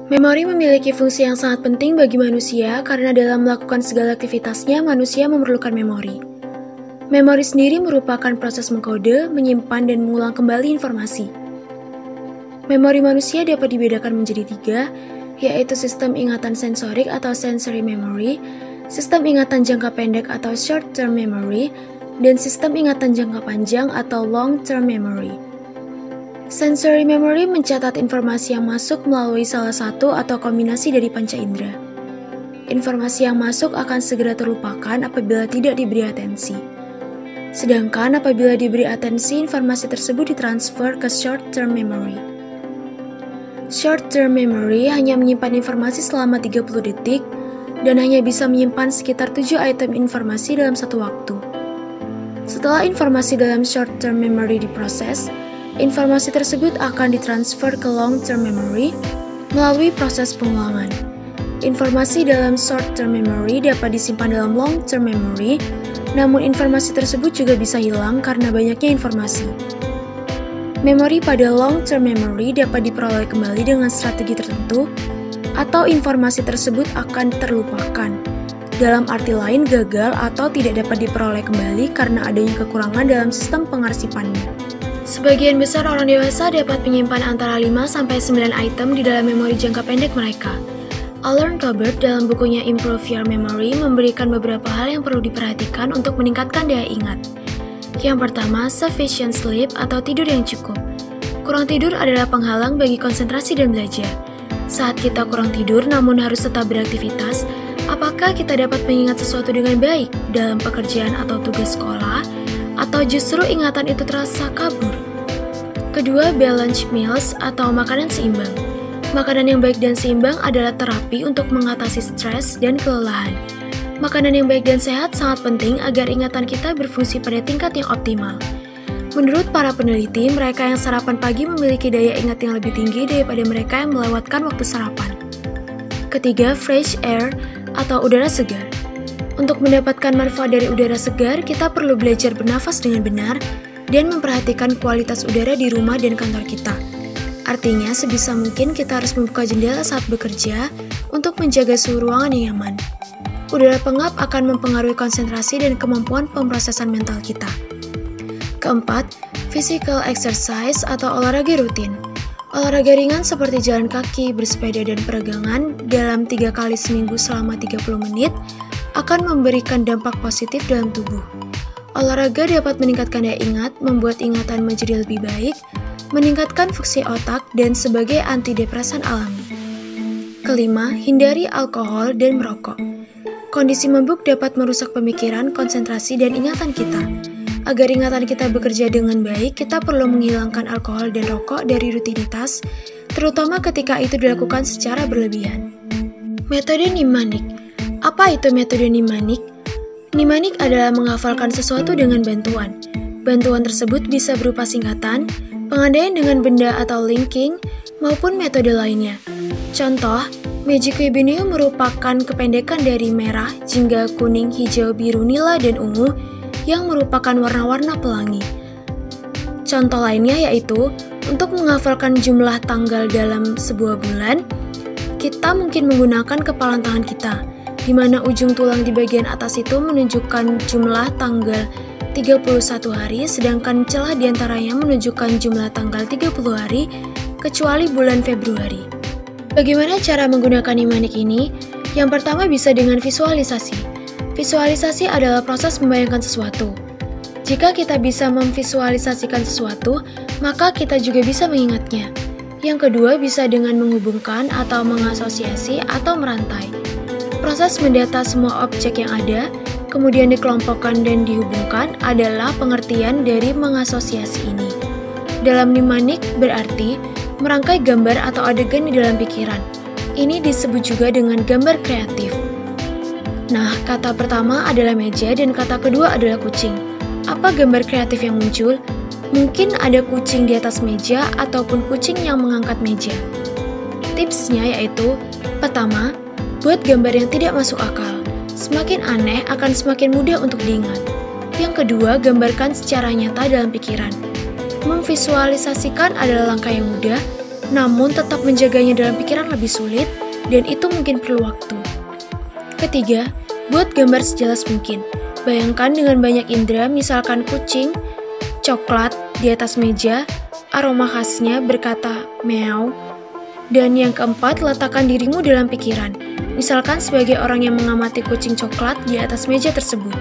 Memori memiliki fungsi yang sangat penting bagi manusia karena dalam melakukan segala aktivitasnya, manusia memerlukan memori. Memori sendiri merupakan proses mengkode, menyimpan, dan mengulang kembali informasi. Memori manusia dapat dibedakan menjadi 3, yaitu sistem ingatan sensorik atau sensory memory, sistem ingatan jangka pendek atau short-term memory, dan sistem ingatan jangka panjang atau long-term memory. Sensory memory mencatat informasi yang masuk melalui salah satu atau kombinasi dari panca indera. Informasi yang masuk akan segera terlupakan apabila tidak diberi atensi. Sedangkan apabila diberi atensi, informasi tersebut ditransfer ke short-term memory. Short-term memory hanya menyimpan informasi selama 30 detik dan hanya bisa menyimpan sekitar 7 item informasi dalam satu waktu. Setelah informasi dalam short-term memory diproses, informasi tersebut akan ditransfer ke long-term memory melalui proses pengulangan. Informasi dalam short-term memory dapat disimpan dalam long-term memory, namun informasi tersebut juga bisa hilang karena banyaknya informasi. Memori pada long-term memory dapat diperoleh kembali dengan strategi tertentu, atau informasi tersebut akan terlupakan. Dalam arti lain, gagal atau tidak dapat diperoleh kembali karena adanya kekurangan dalam sistem pengarsipannya. Sebagian besar orang dewasa dapat menyimpan antara 5-9 item di dalam memori jangka pendek mereka. Alan Colbert dalam bukunya Improve Your Memory memberikan beberapa hal yang perlu diperhatikan untuk meningkatkan daya ingat. Yang pertama, sufficient sleep atau tidur yang cukup. Kurang tidur adalah penghalang bagi konsentrasi dan belajar. Saat kita kurang tidur namun harus tetap beraktivitas, apakah kita dapat mengingat sesuatu dengan baik dalam pekerjaan atau tugas sekolah? Atau justru ingatan itu terasa kabur? Kedua, balanced meals atau makanan seimbang. Makanan yang baik dan seimbang adalah terapi untuk mengatasi stres dan kelelahan. Makanan yang baik dan sehat sangat penting agar ingatan kita berfungsi pada tingkat yang optimal. Menurut para peneliti, mereka yang sarapan pagi memiliki daya ingat yang lebih tinggi daripada mereka yang melewatkan waktu sarapan. Ketiga, fresh air atau udara segar. Untuk mendapatkan manfaat dari udara segar, kita perlu belajar bernafas dengan benar dan memperhatikan kualitas udara di rumah dan kantor kita. Artinya, sebisa mungkin kita harus membuka jendela saat bekerja untuk menjaga suhu ruangan yang nyaman. Udara pengap akan mempengaruhi konsentrasi dan kemampuan pemrosesan mental kita. Keempat, physical exercise atau olahraga rutin. Olahraga ringan seperti jalan kaki, bersepeda, dan peregangan dalam 3 kali seminggu selama 30 menit akan memberikan dampak positif dalam tubuh. Olahraga dapat meningkatkan daya ingat, membuat ingatan menjadi lebih baik, meningkatkan fungsi otak, dan sebagai antidepresan alami. Kelima, hindari alkohol dan merokok. Kondisi mabuk dapat merusak pemikiran, konsentrasi, dan ingatan kita. Agar ingatan kita bekerja dengan baik, kita perlu menghilangkan alkohol dan rokok dari rutinitas, terutama ketika itu dilakukan secara berlebihan. Metode Mnemonic. Apa itu metode mnemonic? Mnemonic adalah menghafalkan sesuatu dengan bantuan. Bantuan tersebut bisa berupa singkatan, pengandaian dengan benda atau linking, maupun metode lainnya. Contoh, Magic Webinio merupakan kependekan dari merah, jingga, kuning, hijau, biru, nila, dan ungu yang merupakan warna-warna pelangi. Contoh lainnya yaitu, untuk menghafalkan jumlah tanggal dalam sebuah bulan, kita mungkin menggunakan kepalan tangan kita, di mana ujung tulang di bagian atas itu menunjukkan jumlah tanggal 31 hari, sedangkan celah diantaranya menunjukkan jumlah tanggal 30 hari, kecuali bulan Februari. Bagaimana cara menggunakan mnemonic ini? Yang pertama bisa dengan visualisasi. Visualisasi adalah proses membayangkan sesuatu. Jika kita bisa memvisualisasikan sesuatu, maka kita juga bisa mengingatnya. Yang kedua bisa dengan menghubungkan atau mengasosiasi atau merantai. Proses mendata semua objek yang ada, kemudian dikelompokkan dan dihubungkan adalah pengertian dari mengasosiasi ini. Dalam mnemonic berarti merangkai gambar atau adegan di dalam pikiran. Ini disebut juga dengan gambar kreatif. Nah, kata pertama adalah meja dan kata kedua adalah kucing. Apa gambar kreatif yang muncul? Mungkin ada kucing di atas meja ataupun kucing yang mengangkat meja. Tipsnya yaitu, pertama, buat gambar yang tidak masuk akal. Semakin aneh akan semakin mudah untuk diingat. Yang kedua, gambarkan secara nyata dalam pikiran. Memvisualisasikan adalah langkah yang mudah, namun tetap menjaganya dalam pikiran lebih sulit, dan itu mungkin perlu waktu. Ketiga, buat gambar sejelas mungkin. Bayangkan dengan banyak indera, misalkan kucing, coklat di atas meja, aroma khasnya berkata meow. Dan yang keempat, letakkan dirimu dalam pikiran. Misalkan sebagai orang yang mengamati kucing coklat di atas meja tersebut.